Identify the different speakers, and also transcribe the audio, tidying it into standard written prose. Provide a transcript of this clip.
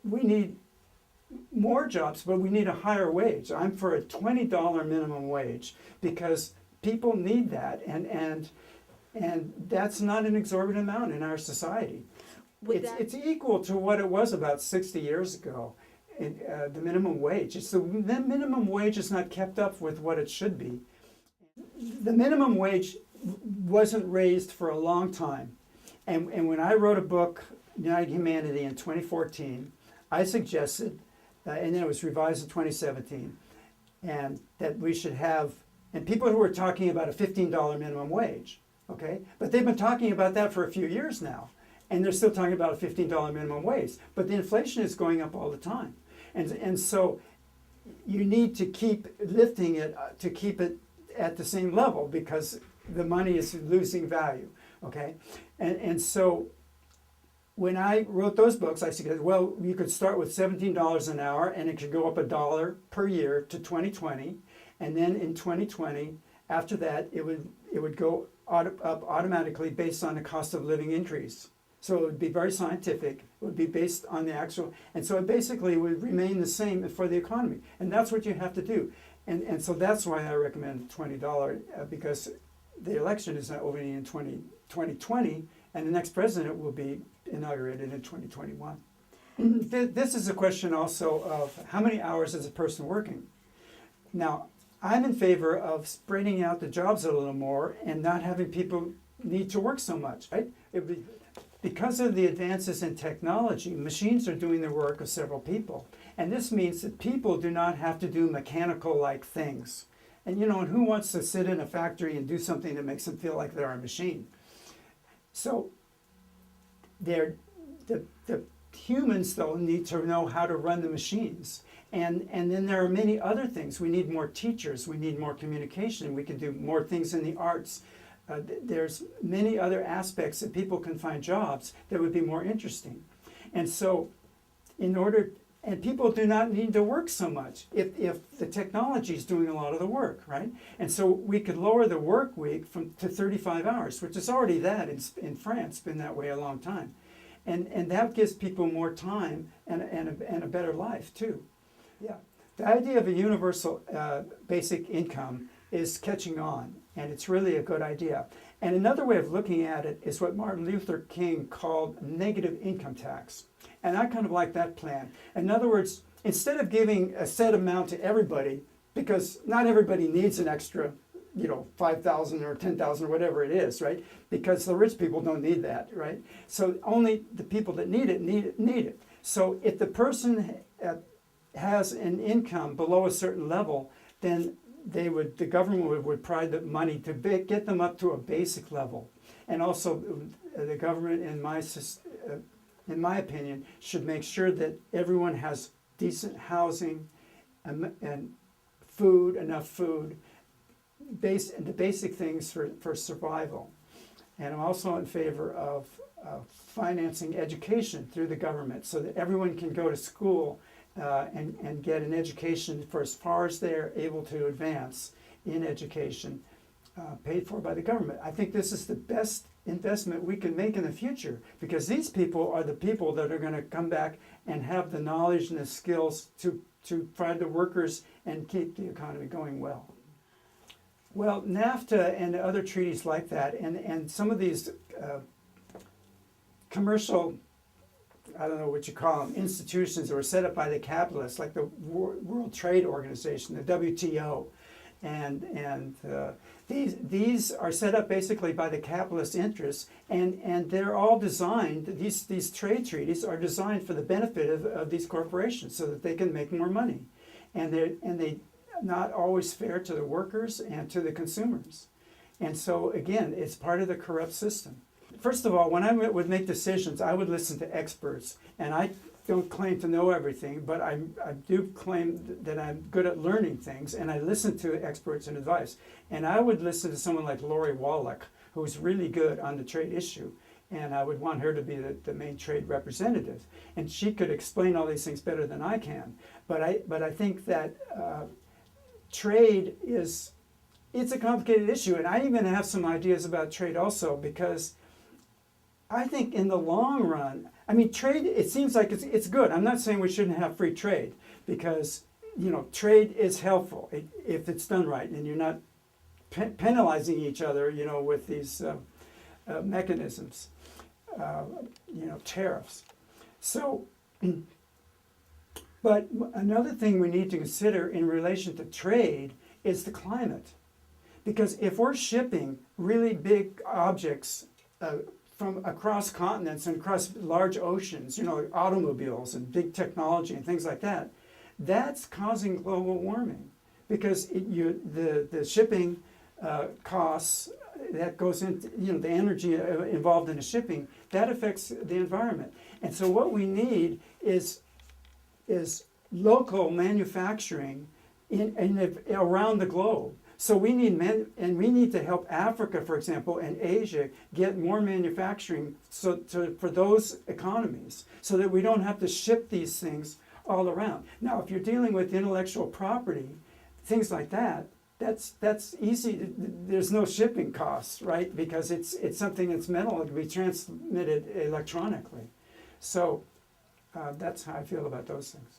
Speaker 1: we need more jobs, but we need a higher wage. I'm for a $20 minimum wage because people need that, and that's not an exorbitant amount in our society. It's equal to what it was about 60 years ago, the minimum wage. The minimum wage is not kept up with what it should be. The minimum wage wasn't raised for a long time. And when I wrote a book, United Humanity, in 2014, I suggested, and then it was revised in 2017, and that we should have, and people who were talking about a $15 minimum wage, okay? But they've been talking about that for a few years now, and they're still talking about a $15 minimum wage. But the inflation is going up all the time. And so you need to keep lifting it to keep it at the same level because the money is losing value, okay? And so when I wrote those books, I said, well, you could start with $17 an hour and it could go up $1 per year to 2020. And then in 2020, after that, it would go up automatically based on the cost of living increase. So it would be very scientific. It would be based on the actual, and so it basically would remain the same for the economy. And that's what you have to do. And so that's why I recommend $20 because the election is not over in 2020, and the next president will be inaugurated in 2021. This is a question also of how many hours is a person working. Now, I'm in favor of spreading out the jobs a little more and not having people need to work so much, right? Because of the advances in technology, machines are doing the work of several people. And this means that people do not have to do mechanical-like things. And who wants to sit in a factory and do something that makes them feel like they're a machine? So the humans, though, need to know how to run the machines. And then there are many other things. We need more teachers. We need more communication. We can do more things in the arts. There's many other aspects that people can find jobs that would be more interesting. And so and people do not need to work so much if the technology is doing a lot of the work, right? And so we could lower the work week to 35 hours, which is already that in France, been that way a long time. And that gives people more time and a better life too. Yeah. The idea of a universal basic income is catching on, and it's really a good idea. And another way of looking at it is what Martin Luther King called negative income tax. And I kind of like that plan. In other words, instead of giving a set amount to everybody, because not everybody needs an extra, $5,000 or $10,000 or whatever it is, right? Because the rich people don't need that, right? So only the people that need it. So if the person has an income below a certain level, then the government would provide the money to get them up to a basic level. And also the government, in my opinion, should make sure that everyone has decent housing and food, enough food, the basic things for survival. And I'm also in favor of financing education through the government so that everyone can go to school and get an education for as far as they're able to advance in education, paid for by the government. I think this is the best investment we can make in the future because these people are the people that are going to come back and have the knowledge and the skills to find the workers and keep the economy going well. Well, NAFTA and other treaties like that, and some of these commercial, I don't know what you call them, institutions that were set up by the capitalists, like the World Trade Organization, the WTO, and these are set up basically by the capitalist interests, and they're all designed. These trade treaties are designed for the benefit of these corporations, so that they can make more money, and they not always fair to the workers and to the consumers, and so again, it's part of the corrupt system. First of all, when I would make decisions, I would listen to experts, and I don't claim to know everything, but I do claim that I'm good at learning things, and I listen to experts and advice. And I would listen to someone like Lori Wallach, who's really good on the trade issue, and I would want her to be the main trade representative. And she could explain all these things better than I can. But I think that trade it's a complicated issue, and I even have some ideas about trade also, because I think in the long run, I mean, trade, it seems like it's good. I'm not saying we shouldn't have free trade because, trade is helpful if it's done right and you're not penalizing each other, with these mechanisms, tariffs. So, but another thing we need to consider in relation to trade is the climate. Because if we're shipping really big objects from across continents and across large oceans, automobiles and big technology and things like that, that's causing global warming. Because the shipping costs, that goes into, the energy involved in the shipping, that affects the environment. And so what we need is local manufacturing around the globe. So we need to help Africa, for example, and Asia get more manufacturing for those economies, so that we don't have to ship these things all around. Now, if you're dealing with intellectual property, things like that, that's easy. There's no shipping costs, right? Because it's something that's metal. It can be transmitted electronically. So that's how I feel about those things.